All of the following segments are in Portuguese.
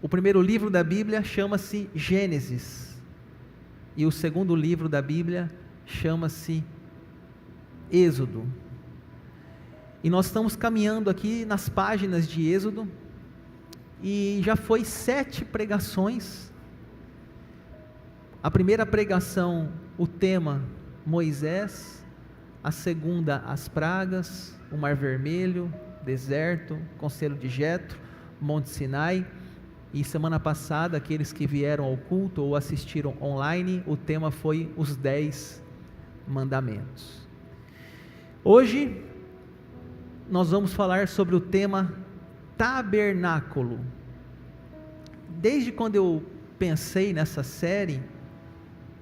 O primeiro livro da Bíblia chama-se Gênesis, e o segundo livro da Bíblia chama-se Êxodo. E nós estamos caminhando aqui nas páginas de Êxodo, e já foi 7 pregações. A primeira pregação, o tema Moisés, a segunda as pragas, o Mar Vermelho, deserto, Conselho de Jetro, Monte Sinai, e semana passada, aqueles que vieram ao culto ou assistiram online, o tema foi os 10 mandamentos. Hoje, nós vamos falar sobre o tema tabernáculo. Desde quando eu pensei nessa série,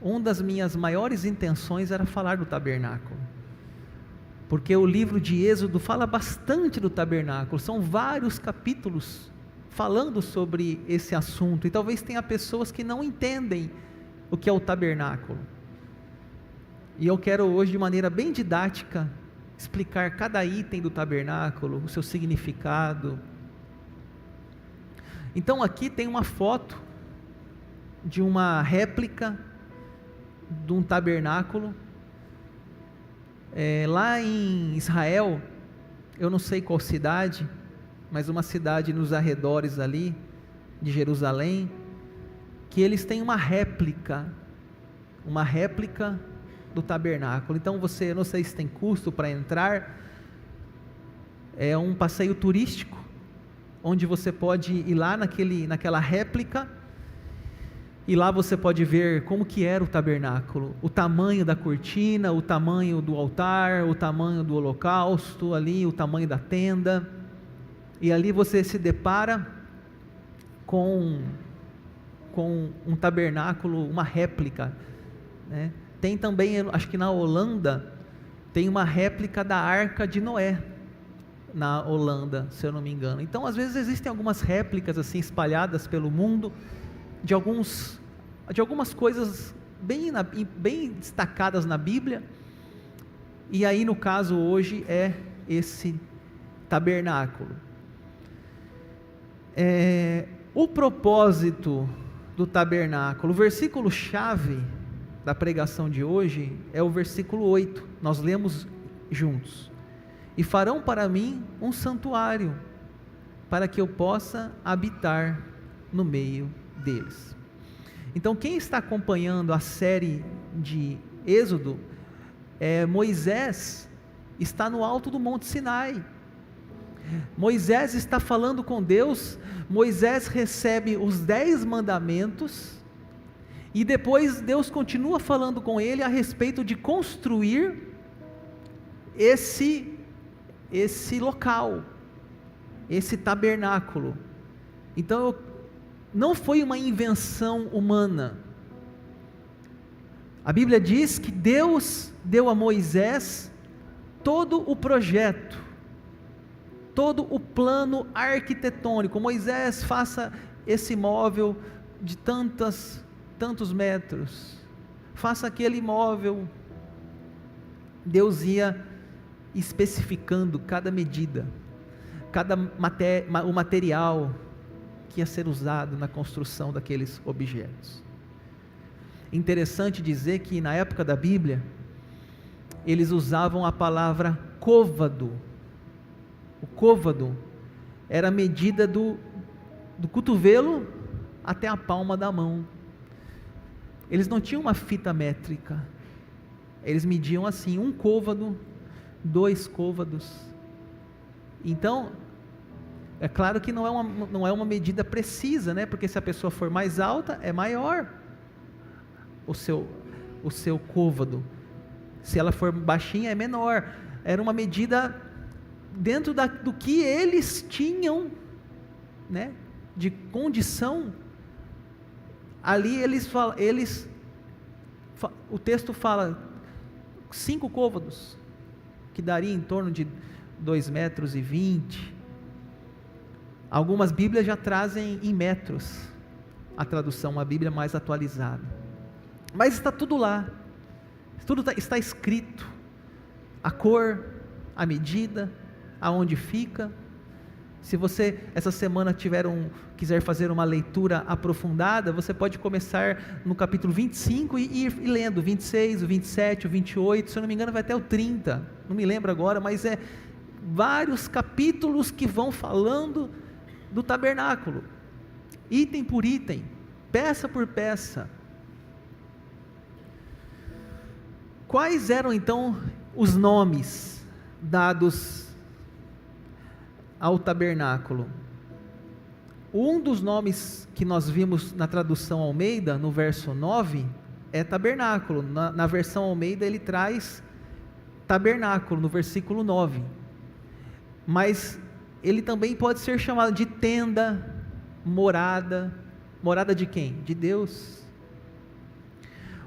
uma das minhas maiores intenções era falar do tabernáculo, porque o livro de Êxodo fala bastante do tabernáculo, são vários capítulos falando sobre esse assunto, e talvez tenha pessoas que não entendem o que é o tabernáculo, e eu quero hoje, de maneira bem didática, explicar cada item do tabernáculo, o seu significado. Então aqui tem uma foto de uma réplica de um tabernáculo, lá em Israel, eu não sei qual cidade, mas uma cidade nos arredores ali, de Jerusalém, que eles têm uma réplica do tabernáculo. Então eu não sei se tem custo para entrar, é um passeio turístico, onde você pode ir lá naquela réplica, e lá você pode ver como que era o tabernáculo, o tamanho da cortina, o tamanho do altar, o tamanho do holocausto ali, o tamanho da tenda, e ali você se depara com um tabernáculo, uma réplica, né? Tem também, acho que na Holanda, tem uma réplica da Arca de Noé, na Holanda, se eu não me engano. Então às vezes existem algumas réplicas assim espalhadas pelo mundo, de algumas coisas bem destacadas na Bíblia, e aí no caso hoje é esse tabernáculo. O propósito do tabernáculo, o versículo chave da pregação de hoje é o versículo 8, nós lemos juntos: e farão para mim um santuário, para que eu possa habitar no meio deles. Então quem está acompanhando a série de Êxodo, Moisés está no alto do Monte Sinai, Moisés está falando com Deus, Moisés recebe os 10 mandamentos, e depois Deus continua falando com ele a respeito de construir esse local, esse tabernáculo. Então não foi uma invenção humana. A Bíblia diz que Deus deu a Moisés todo o projeto, todo o plano arquitetônico. Moisés, faça esse móvel de tantos metros, faça aquele móvel. Deus ia especificando cada medida, o material que ia ser usado na construção daqueles objetos. Interessante dizer que na época da Bíblia, eles usavam a palavra côvado. O côvado era a medida do cotovelo até a palma da mão. Eles não tinham uma fita métrica, eles mediam assim, 1 côvado, 2 côvados. Então, é claro que não é uma medida precisa, né? Porque se a pessoa for mais alta, é maior o seu côvado, se ela for baixinha, é menor. Era uma medida dentro do que eles tinham, né, de condição. Ali o texto fala 5 côvados, que daria em torno de 2,20 metros. Algumas Bíblias já trazem em metros, a tradução, uma Bíblia mais atualizada, mas está tudo lá, está escrito, a cor, a medida, aonde fica. Se você essa semana quiser fazer uma leitura aprofundada, você pode começar no capítulo 25 e ir lendo o 26, o 27, o 28, se eu não me engano vai até o 30, não me lembro agora, mas é vários capítulos que vão falando do tabernáculo, item por item, peça por peça. Quais eram então os nomes dados ao tabernáculo? Um dos nomes que nós vimos na tradução Almeida, no verso 9, é tabernáculo. Na versão Almeida ele traz tabernáculo, no versículo 9. Mas ele também pode ser chamado de tenda, morada. Morada de quem? De Deus.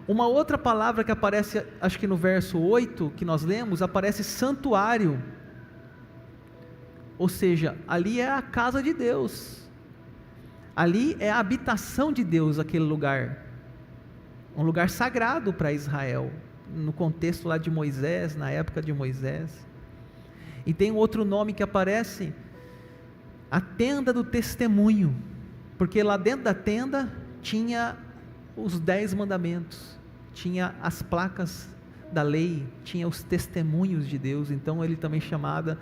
Uma outra palavra que aparece, acho que no verso 8, que nós lemos, aparece santuário. Ou seja, ali é a casa de Deus. Ali é a habitação de Deus, aquele lugar. Um lugar sagrado para Israel. No contexto lá de Moisés, na época de Moisés. E tem um outro nome que aparece, a tenda do testemunho. Porque lá dentro da tenda tinha os 10 mandamentos, tinha as placas da lei, tinha os testemunhos de Deus, então ele também chamada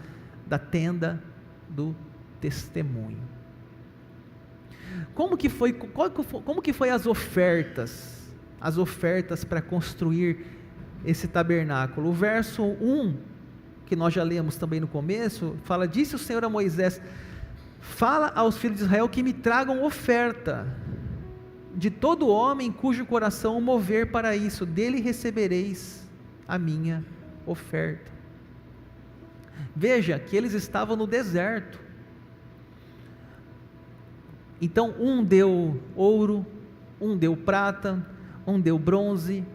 da tenda do testemunho. Como que foi as ofertas para construir esse tabernáculo? O verso 1, que nós já lemos também no começo, fala: disse o Senhor a Moisés, fala aos filhos de Israel que me tragam oferta, de todo homem cujo coração o mover para isso, dele recebereis a minha oferta. Veja que eles estavam no deserto, então um deu ouro, um deu prata, um deu bronze,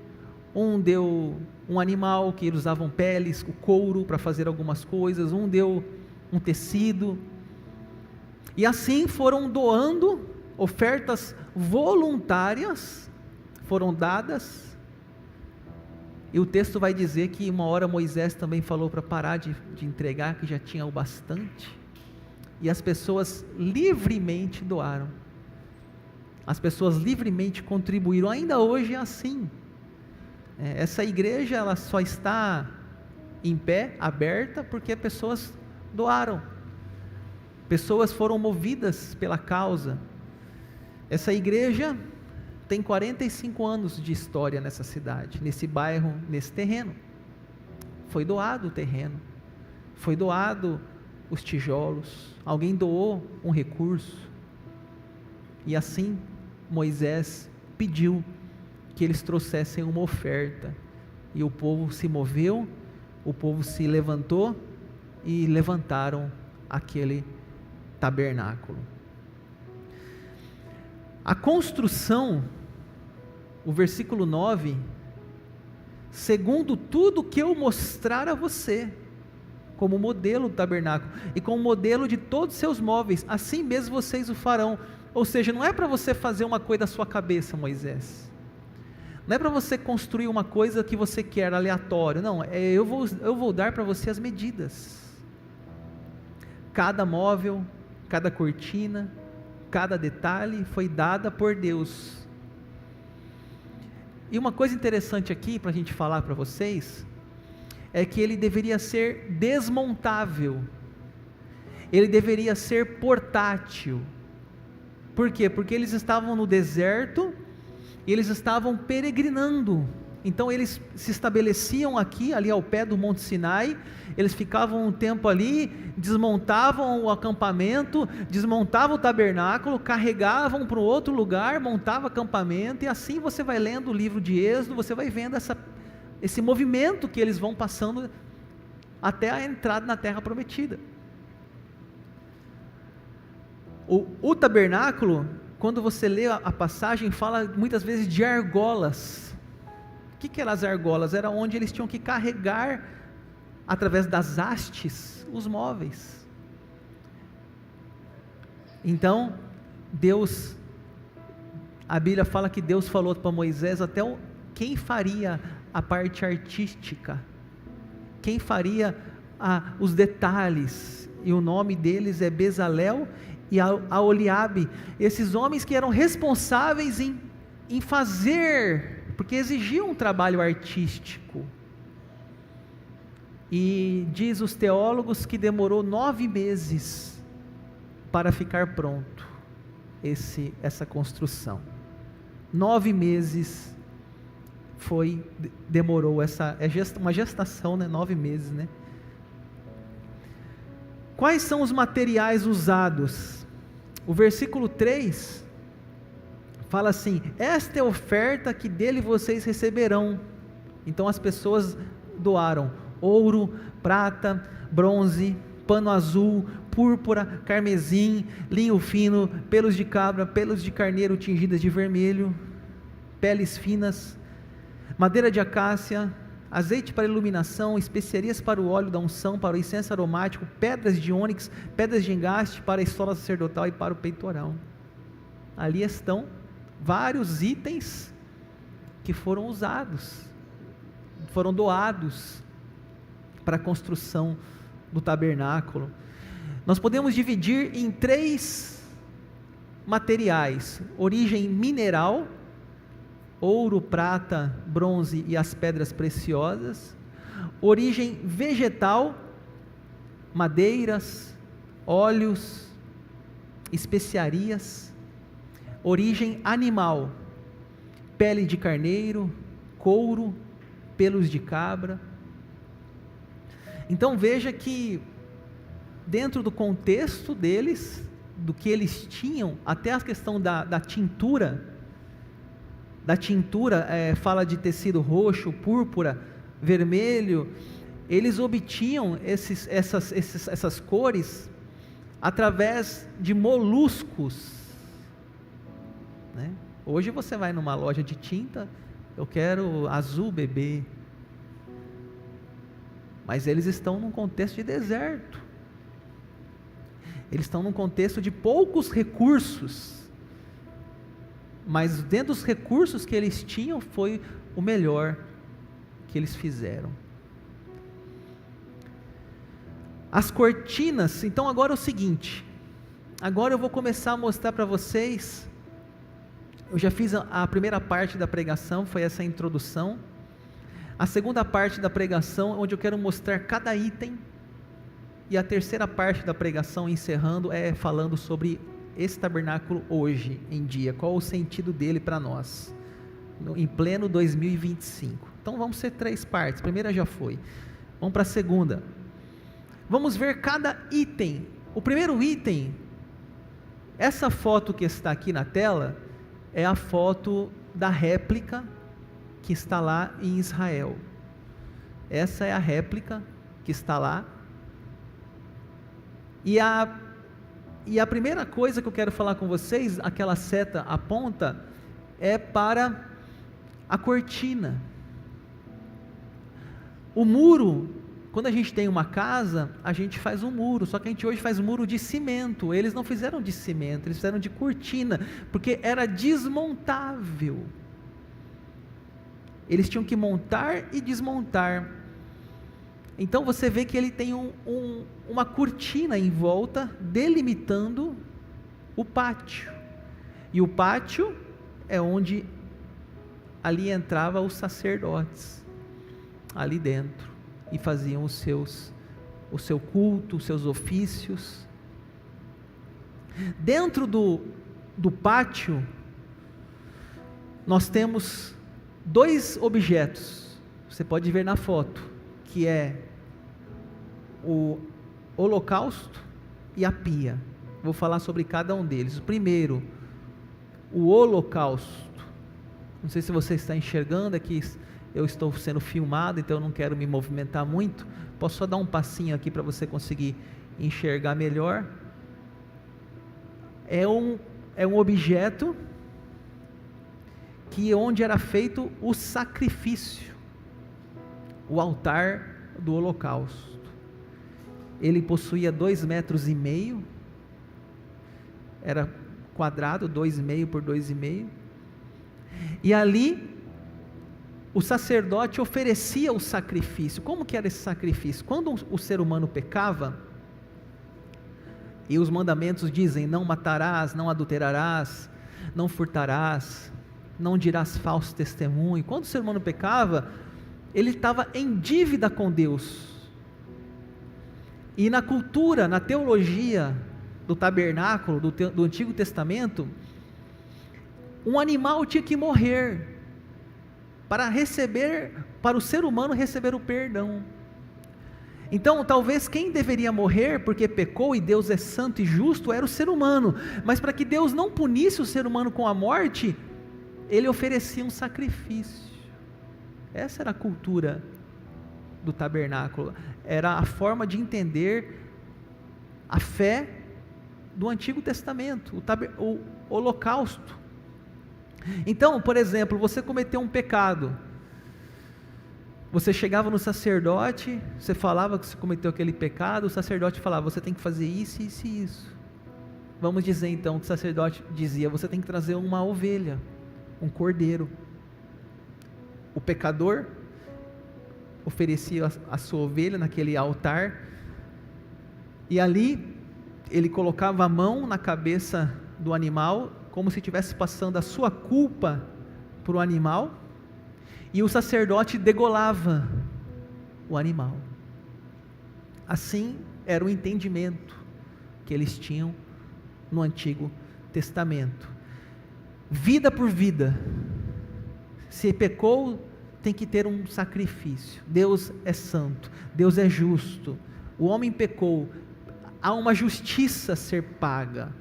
um deu um animal que eles usavam peles, o couro para fazer algumas coisas, um deu um tecido, e assim foram doando. Ofertas voluntárias foram dadas, e o texto vai dizer que uma hora Moisés também falou para parar de entregar, que já tinha o bastante, e as pessoas livremente doaram, as pessoas livremente contribuíram. Ainda hoje é assim. Essa igreja ela só está em pé, aberta, porque pessoas doaram, pessoas foram movidas pela causa. Essa igreja tem 45 anos de história nessa cidade, nesse bairro, nesse terreno. Foi doado o terreno, foi doado os tijolos, alguém doou um recurso, e assim Moisés pediu que eles trouxessem uma oferta, e o povo se moveu, o povo se levantou, e levantaram aquele tabernáculo. A construção, o versículo 9, segundo tudo que eu mostrar a você, como modelo do tabernáculo, e como modelo de todos os seus móveis, assim mesmo vocês o farão. Ou seja, não é para você fazer uma coisa da sua cabeça, Moisés, não é para você construir uma coisa que você quer, aleatório, não, eu vou dar para você as medidas, cada móvel, cada cortina, cada detalhe foi dada por Deus. E uma coisa interessante aqui para a gente falar para vocês, é que ele deveria ser desmontável, ele deveria ser portátil. Por quê? Porque eles estavam no deserto, e eles estavam peregrinando, então eles se estabeleciam ali ao pé do Monte Sinai, eles ficavam um tempo ali, desmontavam o acampamento, desmontavam o tabernáculo, carregavam para um outro lugar, montavam acampamento, e assim você vai lendo o livro de Êxodo, você vai vendo esse movimento que eles vão passando até a entrada na terra prometida. O tabernáculo, quando você lê a passagem, fala muitas vezes de argolas. O que eram as argolas? Era onde eles tinham que carregar, através das hastes, os móveis. Então, a Bíblia fala que Deus falou para Moisés até quem faria a parte artística, quem faria os detalhes. e o nome deles é Bezalel e Aholiabe, esses homens que eram responsáveis em fazer, porque exigiam um trabalho artístico. E diz os teólogos que demorou 9 meses para ficar pronto essa construção. 9 meses demorou uma gestação, né? 9 meses, né? Quais são os materiais usados? O versículo 3 fala assim: esta é a oferta que dele vocês receberão. Então as pessoas doaram ouro, prata, bronze, pano azul, púrpura, carmesim, linho fino, pelos de cabra, pelos de carneiro tingidas de vermelho, peles finas, madeira de acácia, azeite para iluminação, especiarias para o óleo da unção, para o incenso aromático, pedras de ônix, pedras de engaste para a estola sacerdotal e para o peitoral. Ali estão vários itens que foram usados, foram doados para a construção do tabernáculo. Nós podemos dividir em 3 materiais: origem mineral, ouro, prata, bronze e as pedras preciosas; origem vegetal, madeiras, óleos, especiarias; origem animal, pele de carneiro, couro, pelos de cabra. Então veja que dentro do contexto deles, do que eles tinham, até a questão da tintura, fala de tecido roxo, púrpura, vermelho, eles obtinham essas cores através de moluscos, né? Hoje você vai numa loja de tinta, eu quero azul bebê, mas eles estão num contexto de deserto, eles estão num contexto de poucos recursos, mas dentro dos recursos que eles tinham, foi o melhor que eles fizeram. As cortinas, então agora é o seguinte, agora eu vou começar a mostrar para vocês, eu já fiz a primeira parte da pregação, foi essa introdução. A segunda parte da pregação, onde eu quero mostrar cada item, e a terceira parte da pregação, encerrando, é falando sobre esse tabernáculo hoje em dia, qual o sentido dele para nós, em pleno 2025. Então vamos ser 3 partes, a primeira já foi, vamos para a segunda, vamos ver cada item. O primeiro item, essa foto que está aqui na tela, é a foto da réplica que está lá em Israel. Essa é a réplica que está lá. E a primeira coisa que eu quero falar com vocês, aquela seta aponta, é para a cortina. O muro, quando a gente tem uma casa, a gente faz um muro, só que a gente hoje faz um muro de cimento. Eles não fizeram de cimento, eles fizeram de cortina, porque era desmontável. Eles tinham que montar e desmontar. Então você vê que ele tem uma cortina em volta, delimitando o pátio. E o pátio é onde ali entravam os sacerdotes, ali dentro, e faziam o seu culto, os seus ofícios. Dentro do pátio, nós temos 2 objetos, você pode ver na foto, que é o holocausto e a pia. Vou falar sobre cada um deles. O primeiro, o holocausto. Não sei se você está enxergando, aqui eu estou sendo filmado, então eu não quero me movimentar muito. Posso só dar um passinho aqui para você conseguir enxergar melhor. É um objeto onde era feito o sacrifício, o altar do holocausto. Ele possuía 2,5 metros, era quadrado, 2,5 por 2,5, e ali o sacerdote oferecia o sacrifício. Como que era esse sacrifício? Quando o ser humano pecava, E os mandamentos dizem: não matarás, não adulterarás, não furtarás, não dirás falso testemunho. Quando o ser humano pecava, ele estava em dívida com Deus. E na cultura, na teologia do tabernáculo, do Antigo Testamento, um animal tinha que morrer para o ser humano receber o perdão. Então, talvez quem deveria morrer porque pecou e Deus é santo e justo era o ser humano, mas para que Deus não punisse o ser humano com a morte, ele oferecia um sacrifício. Essa era a cultura do tabernáculo, era a forma de entender a fé do Antigo Testamento, o holocausto. Então, por exemplo, você cometeu um pecado, você chegava no sacerdote, você falava que você cometeu aquele pecado, o sacerdote falava: você tem que fazer isso, isso e isso. Vamos dizer então que o sacerdote dizia: você tem que trazer uma ovelha, um cordeiro. O pecador oferecia a sua ovelha naquele altar, e ali ele colocava a mão na cabeça do animal, como se estivesse passando a sua culpa para o animal, e o sacerdote degolava o animal. Assim era o entendimento que eles tinham no Antigo Testamento. Vida por vida. Se pecou, tem que ter um sacrifício. Deus é santo, Deus é justo. O homem pecou, há uma justiça a ser paga.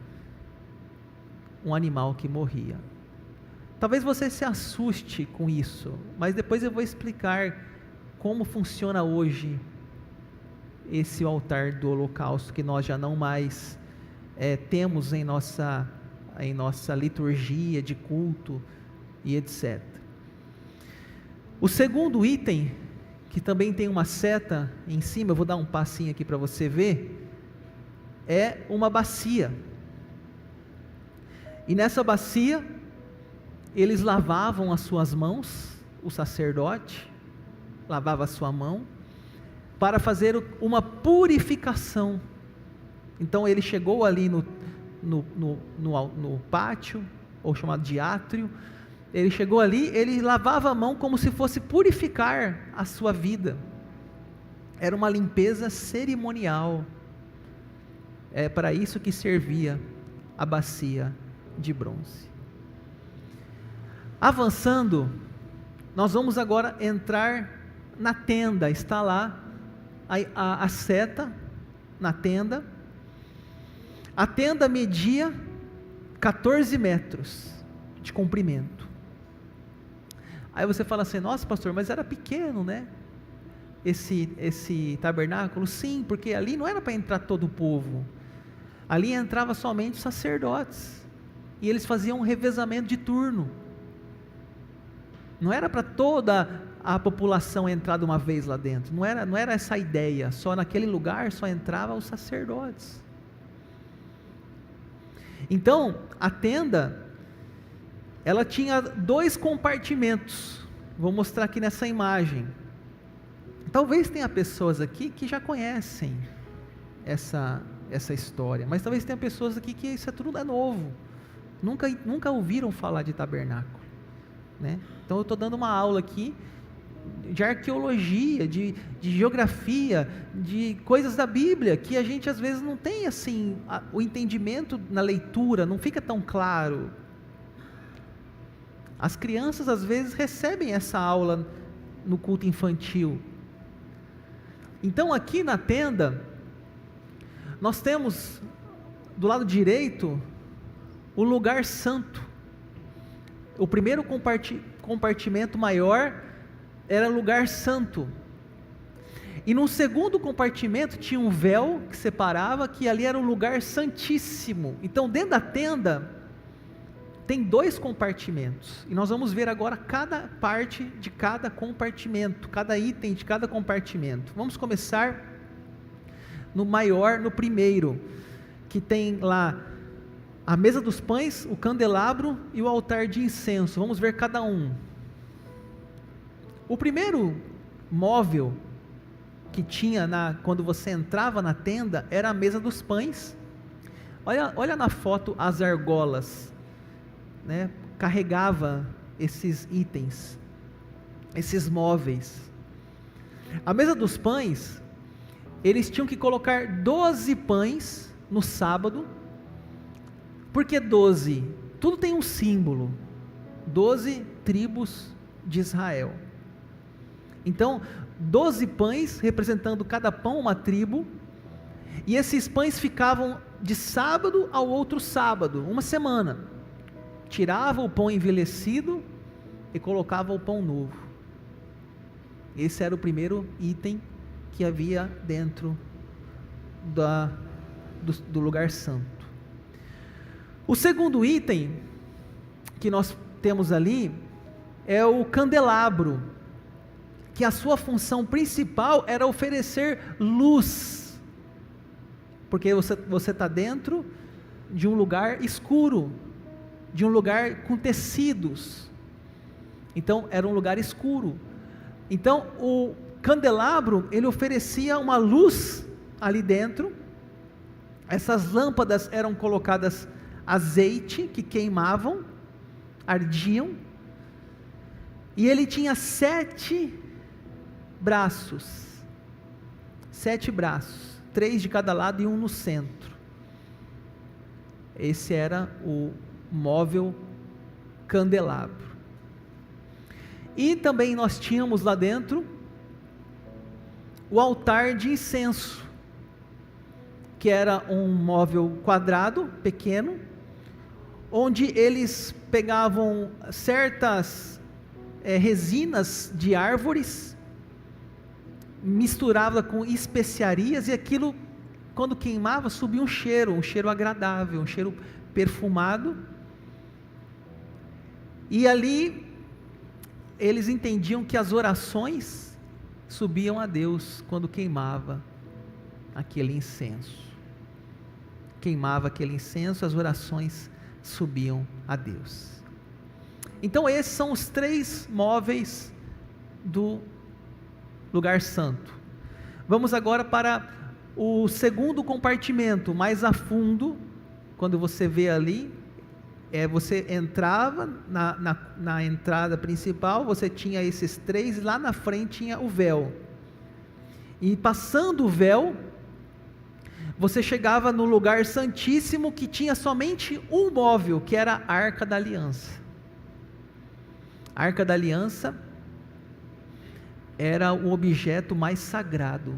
Um animal que morria. Talvez você se assuste com isso, mas depois eu vou explicar como funciona hoje esse altar do holocausto, que nós já não mais temos em nossa liturgia de culto e etc. O segundo item, que também tem uma seta em cima, eu vou dar um passinho aqui para você ver, é uma bacia. E nessa bacia, eles lavavam as suas mãos, o sacerdote lavava a sua mão, para fazer uma purificação. Então ele chegou ali no pátio, ou chamado de átrio, ele chegou ali, ele lavava a mão como se fosse purificar a sua vida. Era uma limpeza cerimonial. É para isso que servia a bacia de bronze. Avançando, nós vamos agora entrar na tenda. Está lá a seta na tenda. A tenda media 14 metros de comprimento. Aí você fala assim: nossa pastor, mas era pequeno, né? Esse tabernáculo. Sim, porque ali não era para entrar todo o povo. Ali entrava somente os sacerdotes. E eles faziam um revezamento de turno. Não era para toda a população entrar de uma vez lá dentro. Não era essa a ideia. Só naquele lugar só entravam os sacerdotes. Então, a tenda, ela tinha 2 compartimentos. Vou mostrar aqui nessa imagem. Talvez tenha pessoas aqui que já conhecem essa história, mas talvez tenha pessoas aqui que isso tudo é novo. Nunca ouviram falar de tabernáculo, né? Então eu estou dando uma aula aqui de arqueologia, de geografia, de coisas da Bíblia, que a gente às vezes não tem assim, o entendimento na leitura, não fica tão claro. As crianças às vezes recebem essa aula no culto infantil. Então aqui na tenda, nós temos do lado direito o lugar santo. O primeiro compartimento maior era lugar santo. E no segundo compartimento tinha um véu que separava, que ali era um lugar santíssimo. Então dentro da tenda tem 2 compartimentos, e nós vamos ver agora cada parte de cada compartimento, cada item de cada compartimento. Vamos começar no maior, no primeiro, que tem lá a mesa dos pães, o candelabro e o altar de incenso. Vamos ver cada um. O primeiro móvel que tinha quando você entrava na tenda era a mesa dos pães, Olha na foto as argolas, né? Carregava esses itens, esses móveis. A mesa dos pães, eles tinham que colocar 12 pães no sábado. Por que 12? Tudo tem um símbolo. 12 tribos de Israel. Então, 12 pães, representando cada pão uma tribo, e esses pães ficavam de sábado ao outro sábado, uma semana. Tirava o pão envelhecido e colocava o pão novo. Esse era o primeiro item que havia dentro do lugar santo. O segundo item que nós temos ali é o candelabro, que a sua função principal era oferecer luz, porque você está dentro de um lugar escuro, de um lugar com tecidos, então era um lugar escuro. Então o candelabro, ele oferecia uma luz ali dentro. Essas lâmpadas eram colocadas azeite, que queimavam, ardiam, e ele tinha 7 braços, 3 de cada lado e um no centro. Esse era o móvel candelabro. E também nós tínhamos lá dentro o altar de incenso, que era um móvel quadrado, pequeno, onde eles pegavam certas resinas de árvores, misturava com especiarias, e aquilo, quando queimava, subia um cheiro agradável, um cheiro perfumado. E ali eles entendiam que as orações subiam a Deus quando queimava aquele incenso. Queimava aquele incenso, as orações subiam a Deus. Então esses são os 3 móveis do lugar santo. Vamos agora para o segundo compartimento, mais a fundo. Quando você vê ali, você entrava na entrada principal, você tinha esses 3, lá na frente tinha o véu, e passando o véu, você chegava no lugar santíssimo, que tinha somente um móvel, que era a Arca da Aliança. A Arca da Aliança era o objeto mais sagrado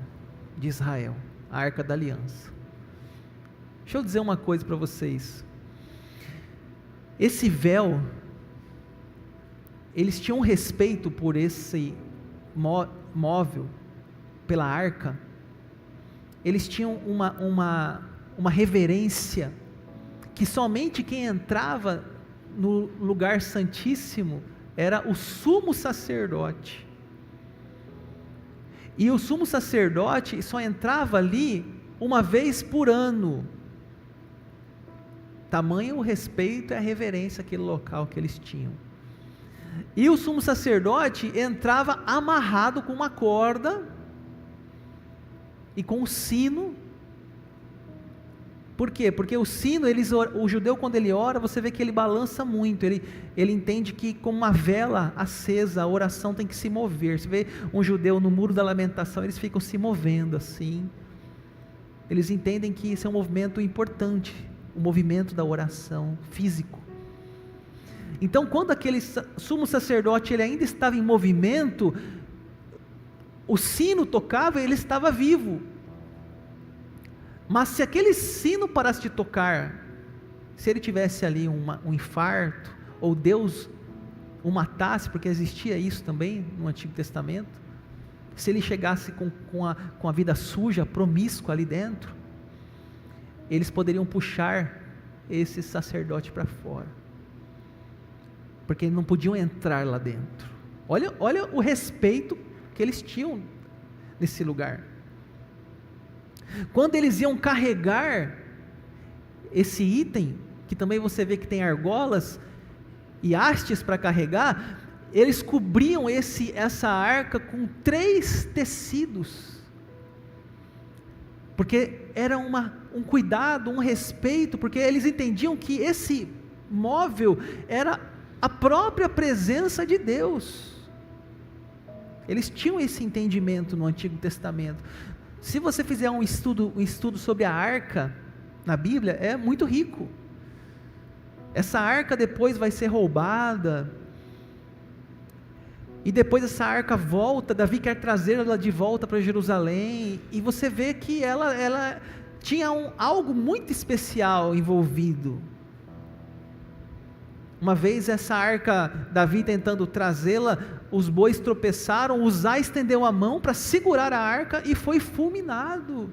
de Israel, a Arca da Aliança. Deixa eu dizer uma coisa para vocês. Esse véu, eles tinham respeito por esse móvel, pela arca. Eles tinham uma reverência, que somente quem entrava no lugar santíssimo era o sumo sacerdote. E o sumo sacerdote só entrava ali uma vez por ano. Tamanho o respeito e a reverência àquele local que eles tinham. E o sumo sacerdote entrava amarrado com uma corda e com um sino. Por quê? Porque o sino, o judeu, quando ele ora, você vê que ele balança muito, ele entende que, como uma vela acesa, a oração tem que se mover. Você vê um judeu no Muro da Lamentação, eles ficam se movendo assim. Eles entendem que isso é um movimento importante, o movimento da oração físico. Então, quando aquele sumo sacerdote ele ainda estava em movimento, o sino tocava e ele estava vivo. Mas se aquele sino parasse de tocar, se ele tivesse ali um infarto, ou Deus o matasse, porque existia isso também no Antigo Testamento, se ele chegasse com a vida suja, promíscua ali dentro, eles poderiam puxar esse sacerdote para fora, porque eles não podiam entrar lá dentro. Olha o respeito que eles tinham nesse lugar. Quando eles iam carregar esse item, que também você vê que tem argolas e hastes para carregar, eles cobriam essa arca com 3 tecidos. porque era um cuidado, um respeito, porque eles entendiam que esse móvel era a própria presença de Deus. Eles tinham esse entendimento no Antigo Testamento. Se você fizer um estudo sobre a arca na Bíblia, é muito rico. Essa arca depois vai ser roubada, e depois essa arca volta, Davi quer trazer ela de volta para Jerusalém, e você vê que ela tinha algo muito especial envolvido. Uma vez essa arca, Davi tentando trazê-la, os bois tropeçaram, Uzá estendeu a mão para segurar a arca e foi fulminado.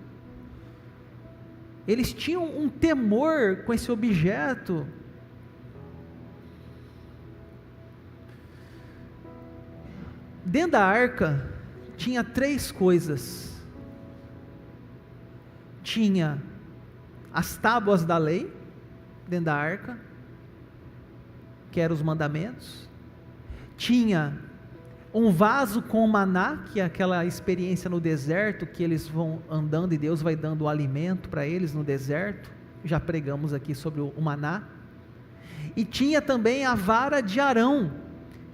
Eles tinham um temor com esse objeto. Dentro da arca tinha 3 coisas. Tinha as tábuas da lei dentro da arca, que eram os mandamentos. Tinha um vaso com maná, que é aquela experiência no deserto, que eles vão andando e Deus vai dando o alimento para eles no deserto. Já pregamos aqui sobre o maná. E tinha também a vara de Arão,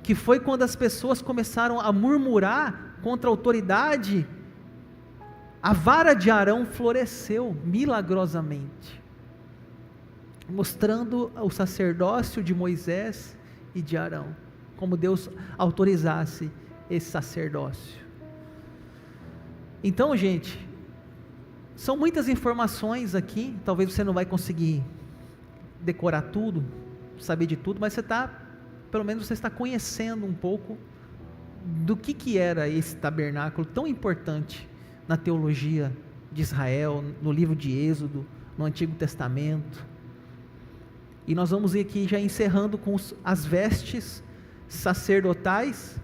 que foi quando as pessoas começaram a murmurar contra a autoridade, a vara de Arão floresceu milagrosamente, mostrando o sacerdócio de Moisés e de Arão, como Deus autorizasse esse sacerdócio. Então, gente, são muitas informações aqui, talvez você não vai conseguir decorar tudo, saber de tudo, mas pelo menos você está conhecendo um pouco do que era esse tabernáculo tão importante na teologia de Israel, no livro de Êxodo, no Antigo Testamento. E nós vamos ir aqui já encerrando com as vestes sacerdotais,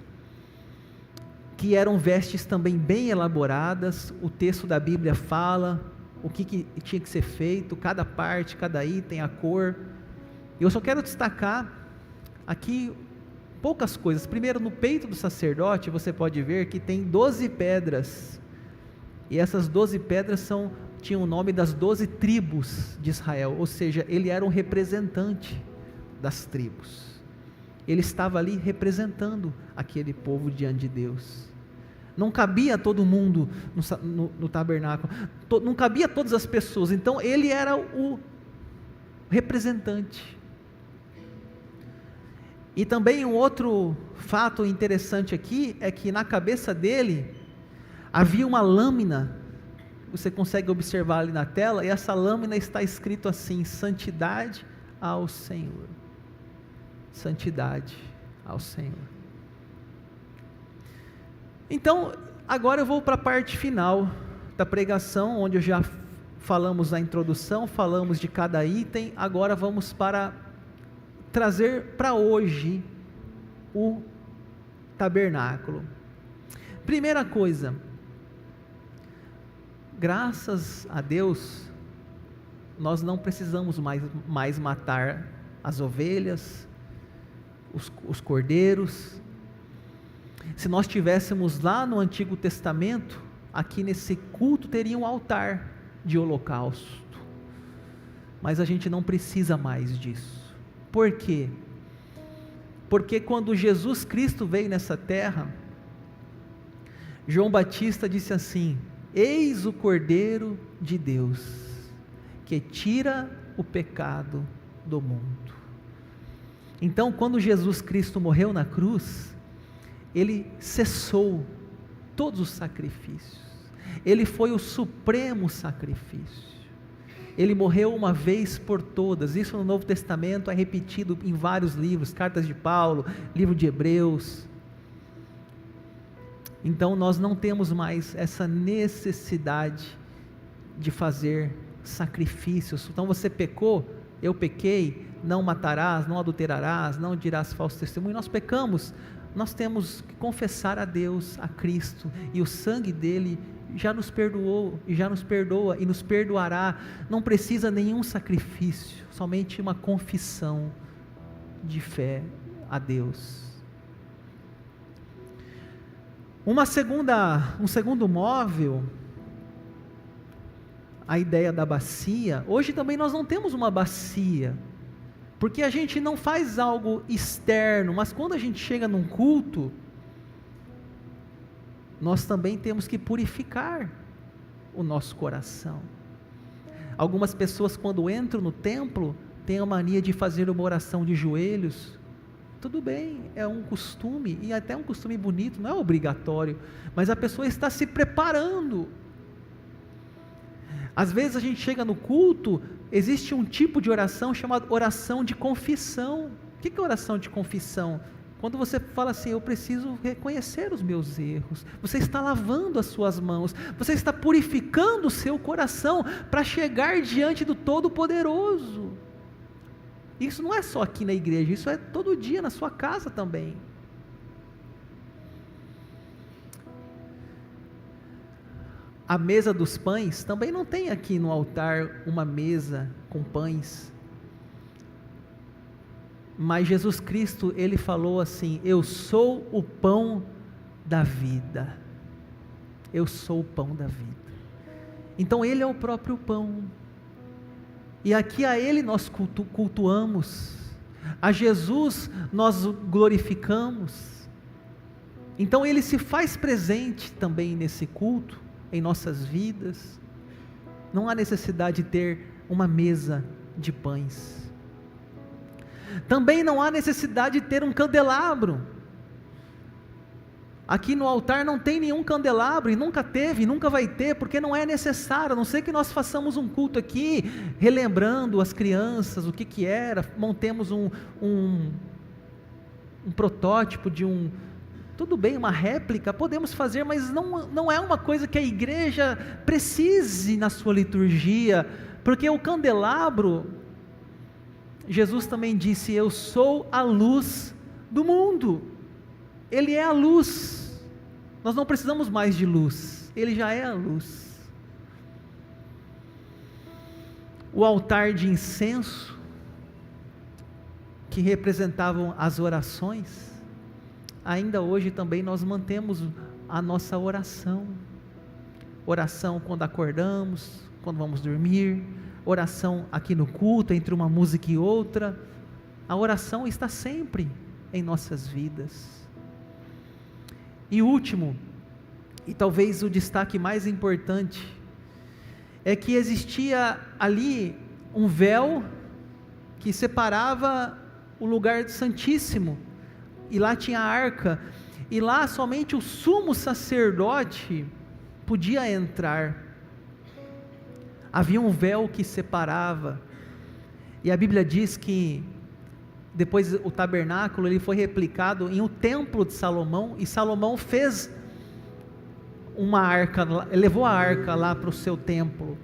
que eram vestes também bem elaboradas. O texto da Bíblia fala o que tinha que ser feito, cada parte, cada item, a cor. Eu só quero destacar aqui poucas coisas. Primeiro, no peito do sacerdote, você pode ver que tem 12 pedras, e essas 12 pedras tinham o nome das 12 tribos de Israel, ou seja, ele era um representante das tribos, ele estava ali representando aquele povo diante de Deus. Não cabia todo mundo no tabernáculo, não cabia todas as pessoas, então ele era o representante. E também um outro fato interessante aqui, é que na cabeça dele, havia uma lâmina, você consegue observar ali na tela, e essa lâmina está escrito assim: santidade ao Senhor, santidade ao Senhor. Então, agora eu vou para a parte final da pregação, onde já falamos a introdução, falamos de cada item, agora vamos para trazer para hoje o tabernáculo. Primeira coisa, graças a Deus, nós não precisamos mais matar as ovelhas, os cordeiros. Se nós tivéssemos lá no Antigo Testamento, aqui nesse culto teria um altar de holocausto, mas a gente não precisa mais disso. Por quê? Porque quando Jesus Cristo veio nessa terra, João Batista disse assim: eis o Cordeiro de Deus, que tira o pecado do mundo. Então, quando Jesus Cristo morreu na cruz, ele cessou todos os sacrifícios, ele foi o supremo sacrifício. Ele morreu uma vez por todas. Isso no Novo Testamento é repetido em vários livros, cartas de Paulo, livro de Hebreus. Então nós não temos mais essa necessidade de fazer sacrifícios. Então você pecou, eu pequei, não matarás, não adulterarás, não dirás falso testemunho. Nós pecamos, nós temos que confessar a Deus, a Cristo, e o sangue dele já nos perdoou, e já nos perdoa, e nos perdoará. Não precisa nenhum sacrifício, somente uma confissão de fé a Deus. Um segundo móvel a ideia da bacia, hoje também nós não temos uma bacia, porque a gente não faz algo externo, mas quando a gente chega num culto, nós também temos que purificar o nosso coração. Algumas pessoas, quando entram no templo, têm a mania de fazer uma oração de joelhos. Tudo bem, é um costume, e até um costume bonito, não é obrigatório, mas a pessoa está se preparando. Às vezes a gente chega no culto, existe um tipo de oração chamada oração de confissão. O que é oração de confissão? Quando você fala assim, eu preciso reconhecer os meus erros, você está lavando as suas mãos, você está purificando o seu coração, para chegar diante do Todo-Poderoso. Isso não é só aqui na igreja, isso é todo dia na sua casa também. A mesa dos pães, também não tem aqui no altar uma mesa com pães, mas Jesus Cristo, Ele falou assim, eu sou o pão da vida, eu sou o pão da vida, então Ele é o próprio pão, e aqui a Ele nós cultuamos, a Jesus nós glorificamos, então Ele se faz presente também nesse culto, em nossas vidas. Não há necessidade de ter uma mesa de pães, também não há necessidade de ter um candelabro. Aqui no altar não tem nenhum candelabro, e nunca teve, nunca vai ter, porque não é necessário, a não ser que nós façamos um culto aqui, relembrando as crianças, o que era, montemos um protótipo de tudo bem, uma réplica, podemos fazer, mas não é uma coisa que a igreja precise na sua liturgia, porque o candelabro, Jesus também disse, eu sou a luz do mundo, Ele é a luz, nós não precisamos mais de luz, Ele já é a luz. O altar de incenso, que representavam as orações, ainda hoje também nós mantemos a nossa oração quando acordamos, quando vamos dormir, oração aqui no culto, entre uma música e outra, a oração está sempre em nossas vidas. E último, e talvez o destaque mais importante, é que existia ali um véu que separava o lugar santíssimo, e lá tinha a arca, e lá somente o sumo sacerdote podia entrar. Havia um véu que separava, e a Bíblia diz que depois o tabernáculo ele foi replicado em o templo de Salomão, e Salomão fez uma arca, levou a arca lá para o seu templo,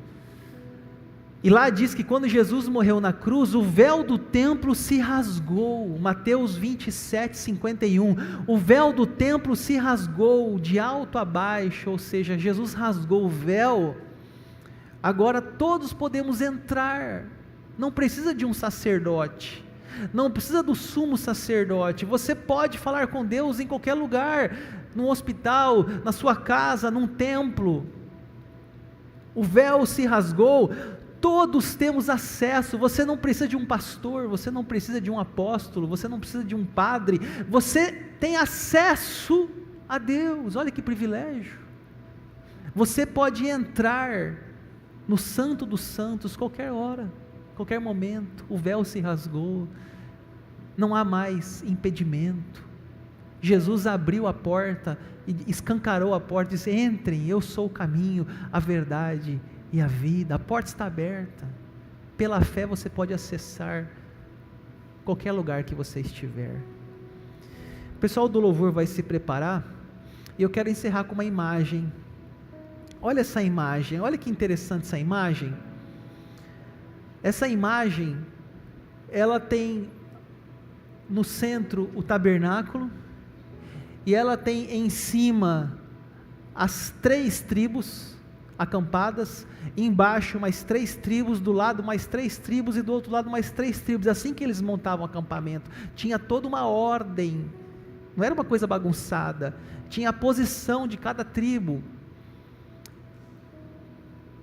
e lá diz que quando Jesus morreu na cruz, o véu do templo se rasgou, Mateus 27, 51, o véu do templo se rasgou de alto a baixo, ou seja, Jesus rasgou o véu, agora todos podemos entrar, não precisa de um sacerdote, não precisa do sumo sacerdote, você pode falar com Deus em qualquer lugar, num hospital, na sua casa, num templo, o véu se rasgou, todos temos acesso, você não precisa de um pastor, você não precisa de um apóstolo, você não precisa de um padre, você tem acesso a Deus, olha que privilégio, você pode entrar no Santo dos Santos, qualquer hora, qualquer momento, o véu se rasgou, não há mais impedimento, Jesus abriu a porta, e escancarou a porta, e disse, entrem, eu sou o caminho, a verdade e a vida, a porta está aberta, pela fé você pode acessar qualquer lugar que você estiver. O pessoal do louvor vai se preparar, e eu quero encerrar com uma imagem, olha essa imagem, olha que interessante essa imagem, ela tem no centro o tabernáculo, e ela tem em cima as 3 tribos acampadas, embaixo mais 3 tribos, do lado mais 3 tribos, e do outro lado mais 3 tribos, assim que eles montavam o acampamento, tinha toda uma ordem, não era uma coisa bagunçada, tinha a posição de cada tribo,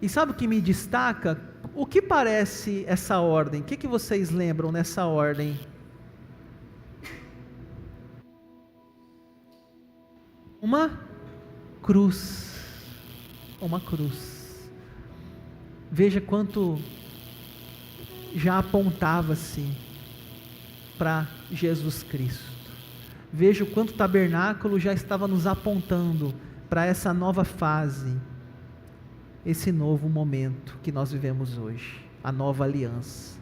E sabe o que me destaca? O que parece essa ordem? O que vocês lembram nessa ordem? Uma cruz. Uma cruz. Veja quanto já apontava-se para Jesus Cristo. Veja o quanto o tabernáculo já estava nos apontando para essa nova fase, esse novo momento que nós vivemos hoje, a nova aliança.